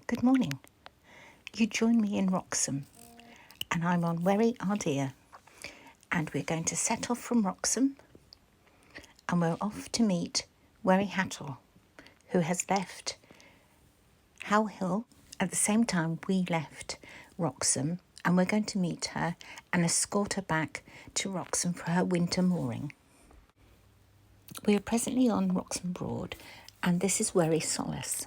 Good morning. You join me in Wroxham, and I'm on Wherry Ardea, and we're going to set off from Wroxham, and we're off to meet Wherry Hathor, who has left How Hill at the same time we left Wroxham, and we're going to meet her and escort her back to Wroxham for her winter mooring. We are presently on Wroxham Broad, and this is Wherry Solace.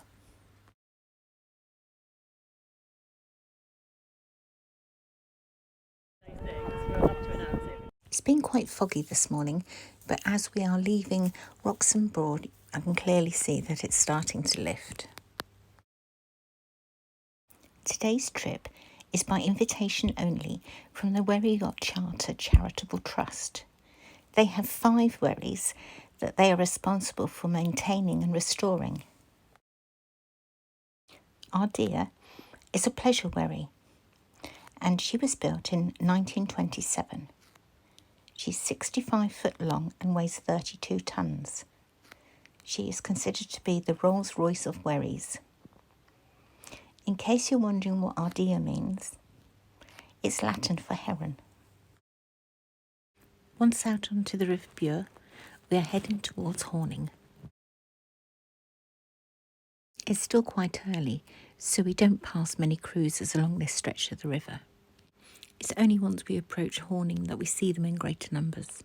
It's been quite foggy this morning, but as we are leaving Wroxham Broad, I can clearly see that it's starting to lift. Today's trip is by invitation only from the Wherry Yacht Charter Charitable Trust. They have 5 wherries that they are responsible for maintaining and restoring. Ardea is a pleasure wherry, and she was built in 1927. She's 65 foot long and weighs 32 tonnes. She is considered to be the Rolls-Royce of wherries. In case you're wondering what Ardea means, it's Latin for heron. Once out onto the River Bure, we are heading towards Horning. It's still quite early, so we don't pass many cruisers along this stretch of the river. It's only once we approach Horning that we see them in greater numbers.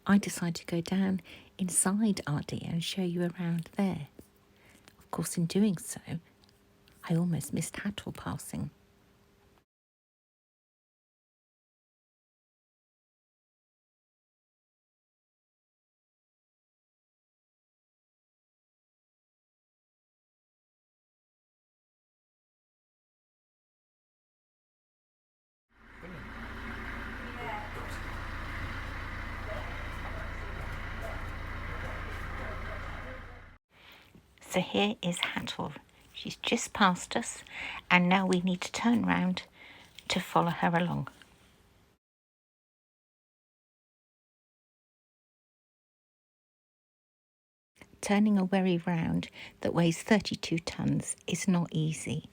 I decided to go down inside Ardea and show you around there. Of course, in doing so, I almost missed Hathor passing. So here is Hathor. She's just passed us, and now we need to turn round to follow her along. Turning a wherry round that weighs 32 tonnes is not easy.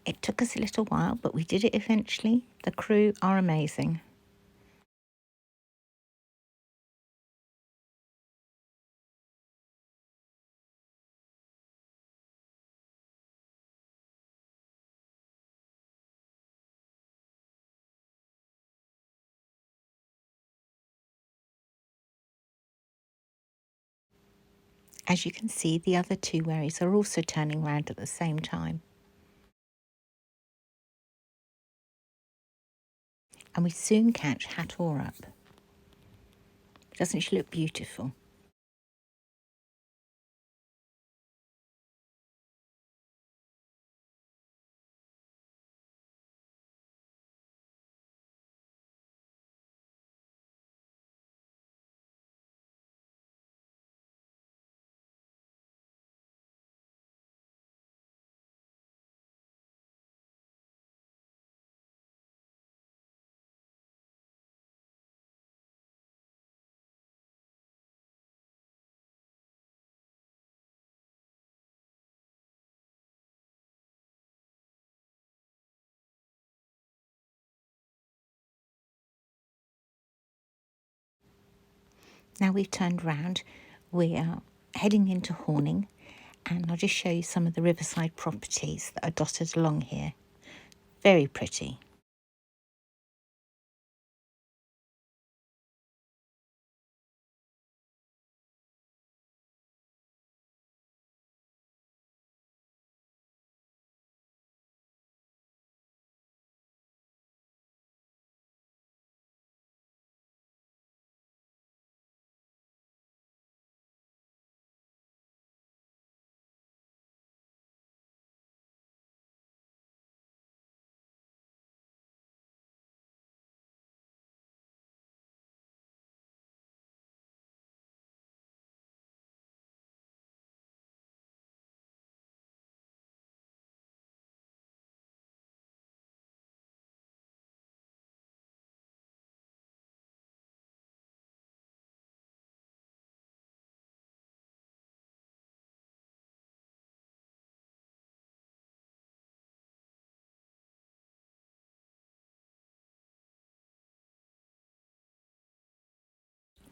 It took us a little while, but we did it eventually. The crew are amazing. As you can see, the other two wherries are also turning round at the same time. And we soon catch Hathor up. Doesn't she look beautiful? Now we've turned round, we are heading into Horning, and I'll just show you some of the riverside properties that are dotted along here. Very pretty.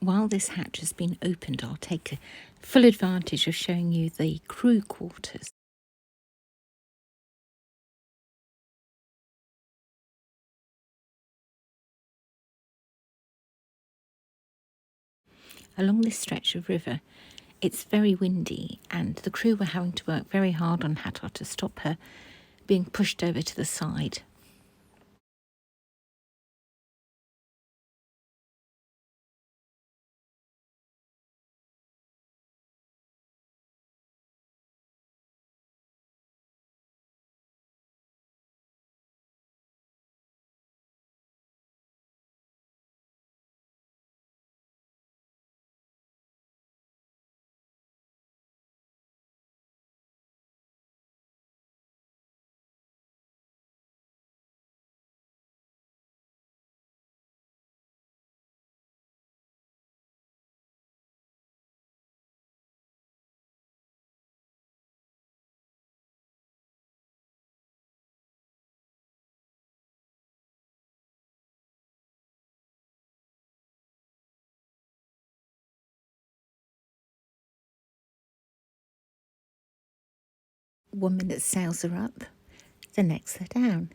While this hatch has been opened, I'll take full advantage of showing you the crew quarters. Along this stretch of river, it's very windy, and the crew were having to work very hard on Hathor to stop her being pushed over to the side. One minute sails are up, the next they're down.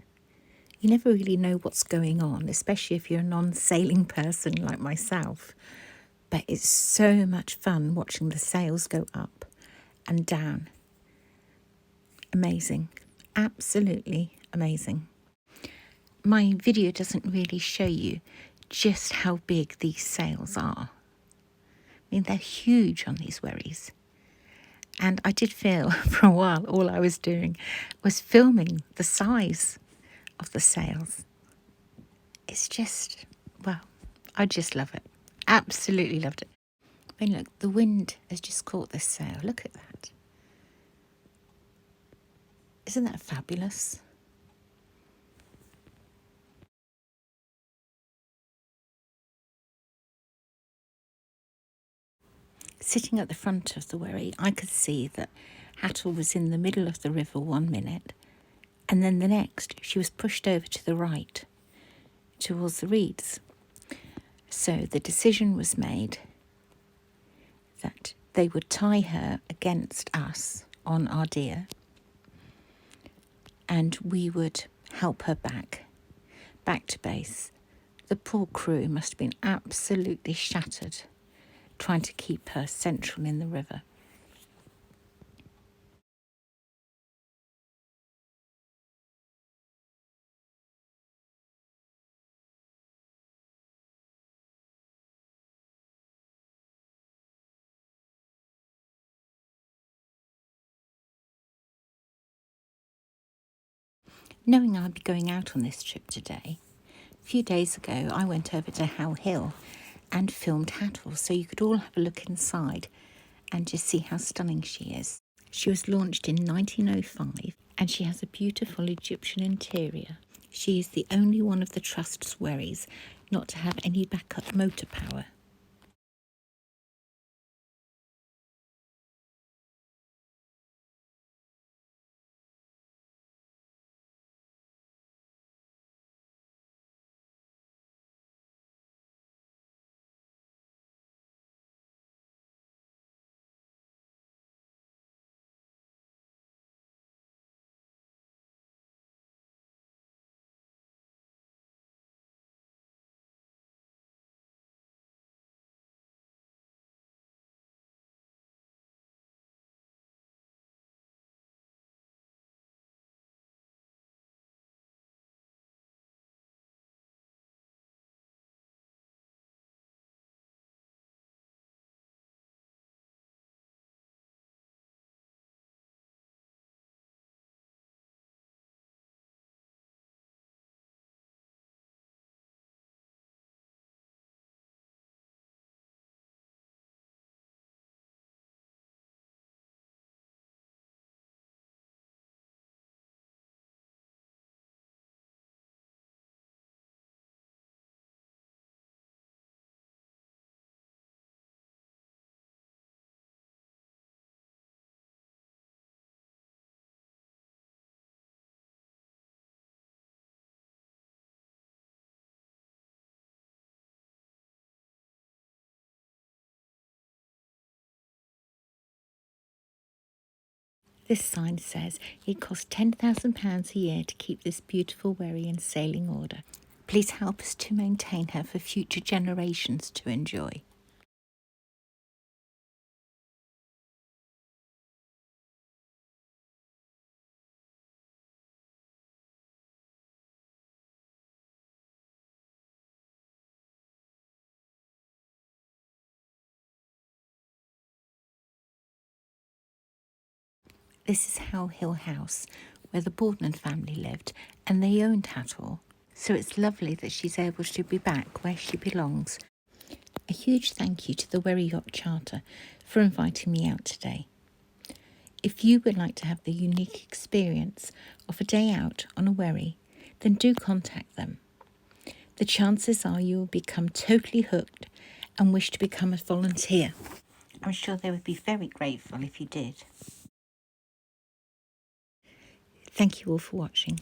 You never really know what's going on, especially if you're a non-sailing person like myself. But it's so much fun watching the sails go up and down. Amazing. Absolutely amazing. My video doesn't really show you just how big these sails are. I mean, they're huge on these wherries. And I did feel for a while all I was doing was filming the size of the sails. It's just, well, I just love it. Absolutely loved it. I mean, look, the wind has just caught this sail. Look at that. Isn't that fabulous? Sitting at the front of the wherry, I could see that Hathor was in the middle of the river 1 minute, and then the next she was pushed over to the right towards the reeds. So the decision was made that they would tie her against us on Ardea, and we would help her back to base. The poor crew must have been absolutely shattered trying to keep her central in the river. Knowing I'd be going out on this trip today, a few days ago I went over to How Hill and filmed Hathor so you could all have a look inside and just see how stunning she is. She was launched in 1905 and she has a beautiful Egyptian interior. She is the only one of the Trust's wherries not to have any backup motor power. This sign says it costs £10,000 a year to keep this beautiful wherry in sailing order. Please help us to maintain her for future generations to enjoy. This is How Hill House, where the Boardman family lived, and they owned Hathor. So it's lovely that she's able to be back where she belongs. A huge thank you to the Wherry Yacht Charter for inviting me out today. If you would like to have the unique experience of a day out on a wherry, then do contact them. The chances are you will become totally hooked and wish to become a volunteer. I'm sure they would be very grateful if you did. Thank you all for watching.